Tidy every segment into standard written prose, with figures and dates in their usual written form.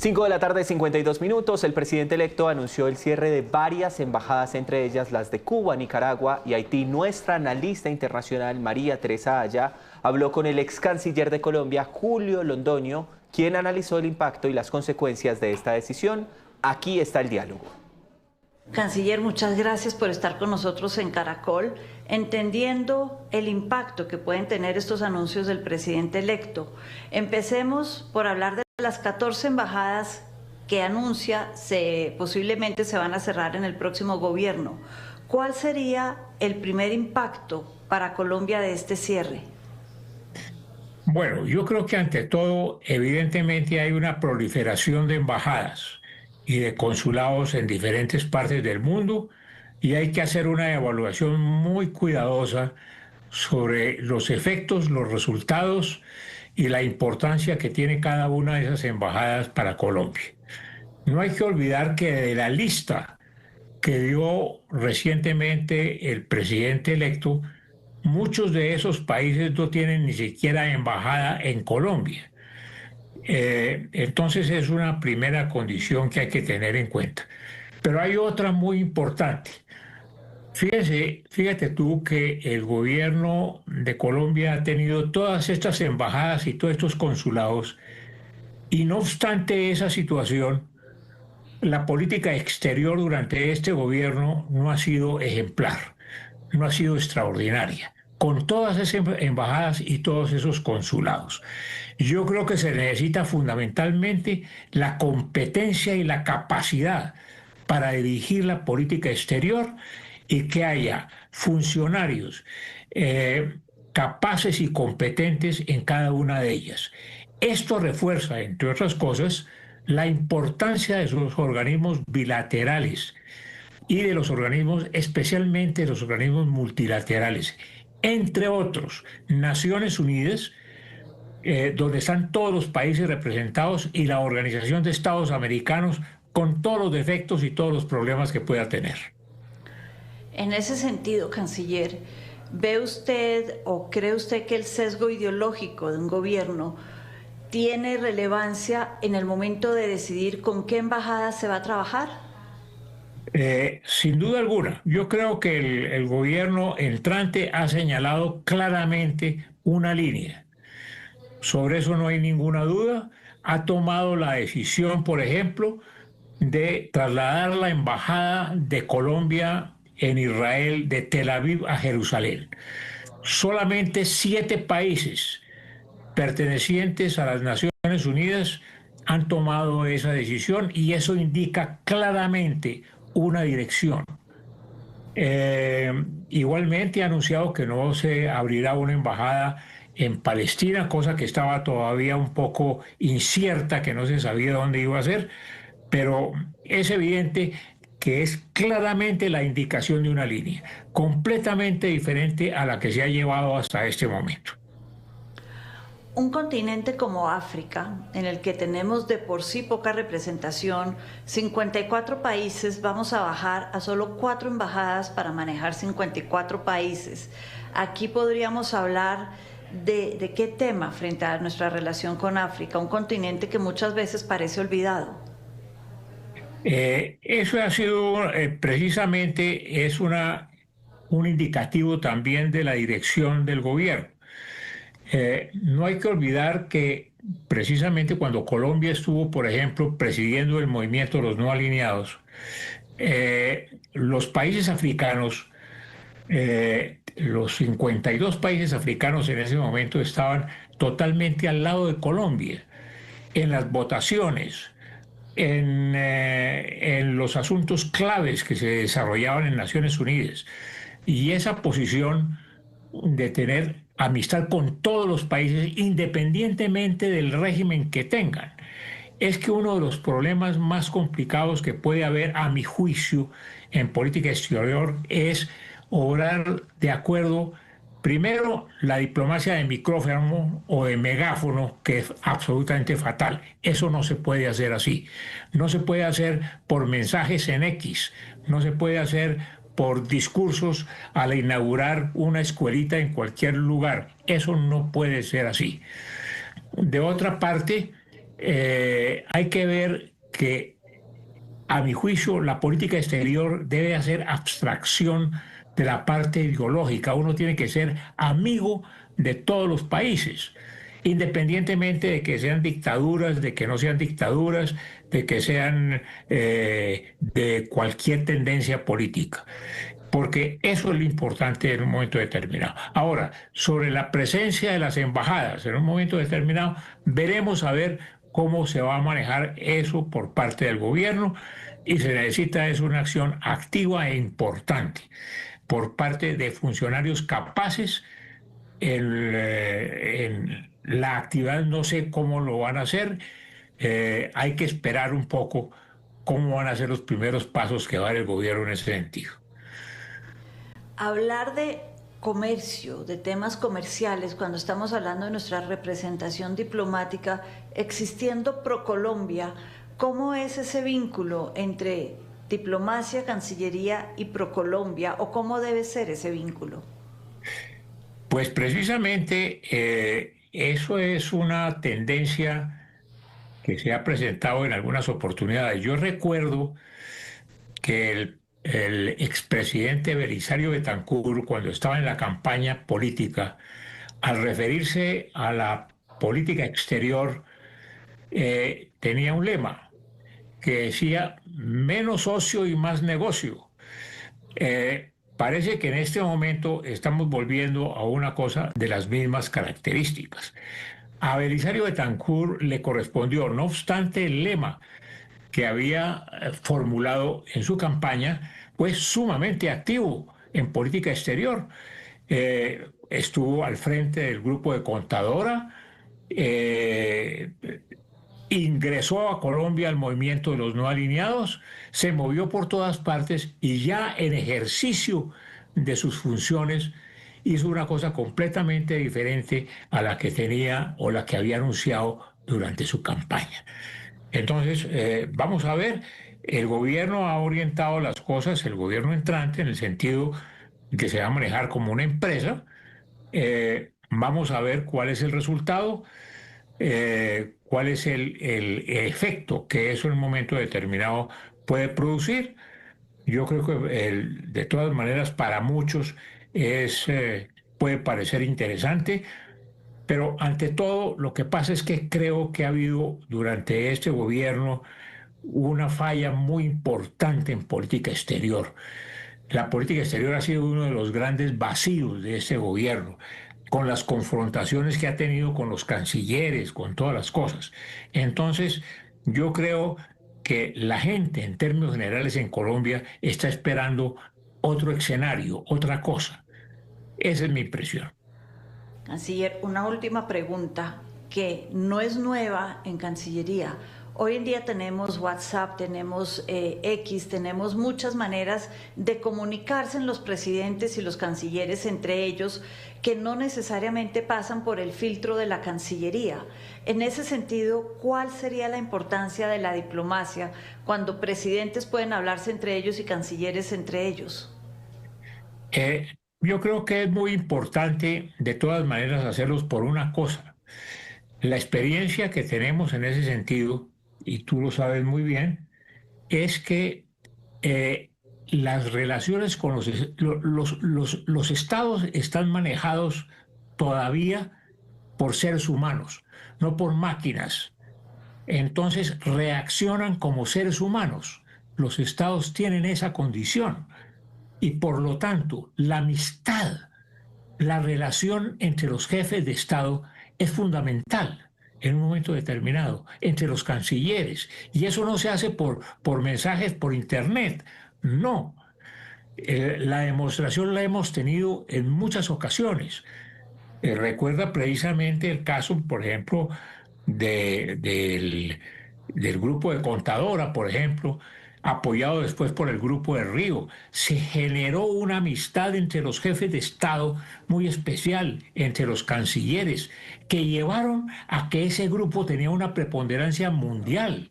5 de la tarde, 52 minutos. El presidente electo anunció el cierre de varias embajadas, entre ellas las de Cuba, Nicaragua y Haití. Nuestra analista internacional, María Teresa Aya, habló con el ex canciller de Colombia, Julio Londoño, quien analizó el impacto y las consecuencias de esta decisión. Aquí está el diálogo. Canciller, muchas gracias por estar con nosotros en Caracol, entendiendo el impacto que pueden tener estos anuncios del presidente electo. Empecemos por hablar de las 14 embajadas que anuncia posiblemente se van a cerrar en el próximo gobierno. ¿Cuál sería el primer impacto para Colombia de este cierre? Bueno, yo creo que ante todo, evidentemente hay una proliferación de embajadas y de consulados en diferentes partes del mundo y hay que hacer una evaluación muy cuidadosa sobre los efectos, los resultados y la importancia que tiene cada una de esas embajadas para Colombia. No hay que olvidar que de la lista que dio recientemente el presidente electo, muchos de esos países no tienen ni siquiera embajada en Colombia. Entonces es una primera condición que hay que tener en cuenta. Pero hay otra muy importante. Fíjate tú que el gobierno de Colombia ha tenido todas estas embajadas y todos estos consulados y no obstante esa situación, la política exterior durante este gobierno no ha sido ejemplar, no ha sido extraordinaria, con todas esas embajadas y todos esos consulados. Yo creo que se necesita fundamentalmente la competencia y la capacidad para dirigir la política exterior y que haya funcionarios capaces y competentes en cada una de ellas. Esto refuerza, entre otras cosas, la importancia de los organismos bilaterales y de los organismos, especialmente de los organismos multilaterales, entre otros, Naciones Unidas, donde están todos los países representados, y la Organización de Estados Americanos, con todos los defectos y todos los problemas que pueda tener. En ese sentido, canciller, ¿ve usted o cree usted que el sesgo ideológico de un gobierno tiene relevancia en el momento de decidir con qué embajada se va a trabajar? Sin duda alguna. Yo creo que el gobierno entrante ha señalado claramente una línea. Sobre eso no hay ninguna duda. Ha tomado la decisión, por ejemplo, de trasladar la embajada de Colombia en Israel de Tel Aviv a Jerusalén. Solamente 7 países pertenecientes a las Naciones Unidas han tomado esa decisión y eso indica claramente una dirección. Igualmente ha anunciado que no se abrirá una embajada en Palestina, cosa que estaba todavía un poco incierta, que no se sabía dónde iba a ser, pero es evidente que es claramente la indicación de una línea, completamente diferente a la que se ha llevado hasta este momento. Un continente como África, en el que tenemos de por sí poca representación, 54 países, vamos a bajar a solo 4 embajadas para manejar 54 países. Aquí podríamos hablar de qué tema frente a nuestra relación con África, un continente que muchas veces parece olvidado. Eso ha sido precisamente un indicativo también de la dirección del gobierno. No hay que olvidar que precisamente cuando Colombia estuvo, por ejemplo, presidiendo el movimiento de los no alineados, los países africanos, los 52 países africanos en ese momento estaban totalmente al lado de Colombia en las votaciones, en los asuntos claves que se desarrollaban en Naciones Unidas. Y esa posición de tener amistad con todos los países, independientemente del régimen que tengan, es que uno de los problemas más complicados que puede haber, a mi juicio, en política exterior es obrar de acuerdo. Primero, la diplomacia de micrófono o de megáfono, que es absolutamente fatal. Eso no se puede hacer así. No se puede hacer por mensajes en X. No se puede hacer por discursos al inaugurar una escuelita en cualquier lugar. Eso no puede ser así. De otra parte, hay que ver que, a mi juicio, la política exterior debe hacer abstracción de la parte ideológica. Uno tiene que ser amigo de todos los países, independientemente de que sean dictaduras, de que no sean dictaduras, de que sean de cualquier tendencia política, porque eso es lo importante en un momento determinado. Ahora, sobre la presencia de las embajadas en un momento determinado, veremos a ver cómo se va a manejar eso por parte del gobierno, y se necesita es una acción activa e importante por parte de funcionarios capaces. En la actividad no sé cómo lo van a hacer, hay que esperar un poco cómo van a ser los primeros pasos que va a dar el gobierno en ese sentido. Hablar de comercio, de temas comerciales, cuando estamos hablando de nuestra representación diplomática, existiendo ProColombia, ¿cómo es ese vínculo entre diplomacia, Cancillería y ProColombia, o cómo debe ser ese vínculo? Pues precisamente eso es una tendencia que se ha presentado en algunas oportunidades. Yo recuerdo que el expresidente Belisario Betancur, cuando estaba en la campaña política, al referirse a la política exterior, tenía un lema que decía menos ocio y más negocio. Parece que en este momento estamos volviendo a una cosa de las mismas características. A Belisario Betancur le correspondió, no obstante el lema que había formulado en su campaña, pues sumamente activo en política exterior. Estuvo al frente del grupo de Contadora, eh, ingresó a Colombia al movimiento de los no alineados, se movió por todas partes y ya en ejercicio de sus funciones hizo una cosa completamente diferente a la que tenía o la que había anunciado durante su campaña. Entonces, vamos a ver, el gobierno ha orientado las cosas, el gobierno entrante, en el sentido que se va a manejar como una empresa. Vamos a ver cuál es el resultado, cuál es el efecto que eso en un momento determinado puede producir. Yo creo que de todas maneras para muchos es, puede parecer interesante, pero ante todo lo que pasa es que creo que ha habido durante este gobierno una falla muy importante en política exterior. La política exterior ha sido uno de los grandes vacíos de este gobierno, con las confrontaciones que ha tenido con los cancilleres, con todas las cosas. Entonces, yo creo que la gente, en términos generales en Colombia, está esperando otro escenario, otra cosa. Esa es mi impresión. Canciller, una última pregunta que no es nueva en Cancillería. Hoy en día tenemos WhatsApp, tenemos X, tenemos muchas maneras de comunicarse en los presidentes y los cancilleres entre ellos que no necesariamente pasan por el filtro de la Cancillería. En ese sentido, ¿cuál sería la importancia de la diplomacia cuando presidentes pueden hablarse entre ellos y cancilleres entre ellos? Yo creo que es muy importante de todas maneras hacerlos por una cosa. La experiencia que tenemos en ese sentido, y tú lo sabes muy bien, es que eh, las relaciones con los estados están manejados todavía por seres humanos, no por máquinas. Entonces reaccionan como seres humanos. Los estados tienen esa condición y por lo tanto la amistad, la relación entre los jefes de Estado es fundamental en un momento determinado, entre los cancilleres. Y eso no se hace por mensajes por Internet, no. La demostración la hemos tenido en muchas ocasiones. Recuerda precisamente el caso, por ejemplo, del grupo de Contadora, por ejemplo, apoyado después por el grupo de Río. Se generó una amistad entre los jefes de Estado muy especial, entre los cancilleres, que llevaron a que ese grupo tenía una preponderancia mundial,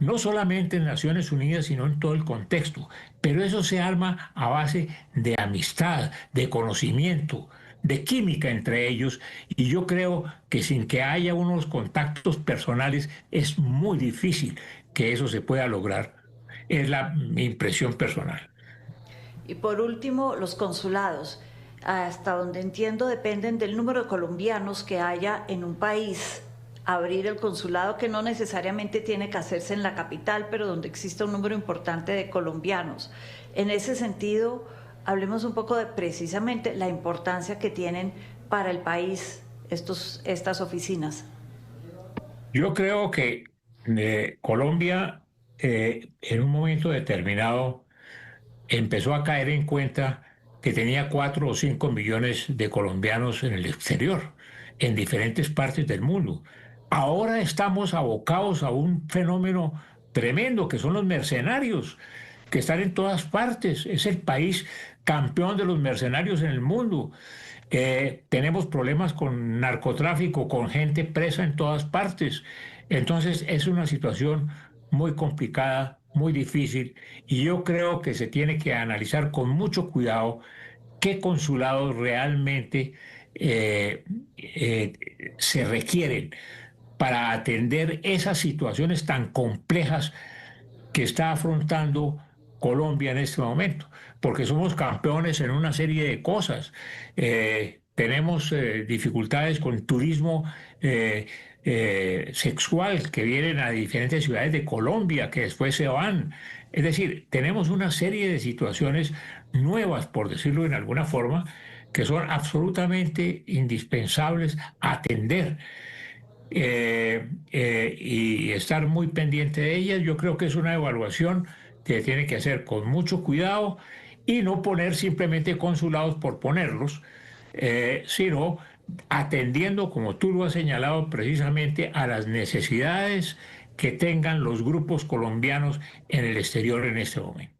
no solamente en Naciones Unidas, sino en todo el contexto. Pero eso se arma a base de amistad, de conocimiento, de química entre ellos, y yo creo que sin que haya unos contactos personales es muy difícil que eso se pueda lograr. Es mi impresión personal. Y por último, los consulados. Hasta donde entiendo, dependen del número de colombianos que haya en un país. Abrir el consulado, que no necesariamente tiene que hacerse en la capital, pero donde exista un número importante de colombianos. En ese sentido, hablemos un poco de precisamente la importancia que tienen para el país estas oficinas. Yo creo que Colombia, en un momento determinado, empezó a caer en cuenta que tenía 4 o 5 millones de colombianos en el exterior, en diferentes partes del mundo. Ahora estamos abocados a un fenómeno tremendo, que son los mercenarios, que están en todas partes. Es el país campeón de los mercenarios en el mundo. Tenemos problemas con narcotráfico, con gente presa en todas partes. Entonces es una situación muy complicada, muy difícil, y yo creo que se tiene que analizar con mucho cuidado qué consulados realmente se requieren para atender esas situaciones tan complejas que está afrontando Colombia en este momento, porque somos campeones en una serie de cosas. Tenemos dificultades con turismo sexual que vienen a diferentes ciudades de Colombia, que después se van. Es decir, tenemos una serie de situaciones nuevas, por decirlo en alguna forma, que son absolutamente indispensables atender. Y estar muy pendiente de ellas. Yo creo que es una evaluación que tiene que hacer con mucho cuidado y no poner simplemente consulados por ponerlos, sino atendiendo, como tú lo has señalado precisamente, a las necesidades que tengan los grupos colombianos en el exterior en este momento.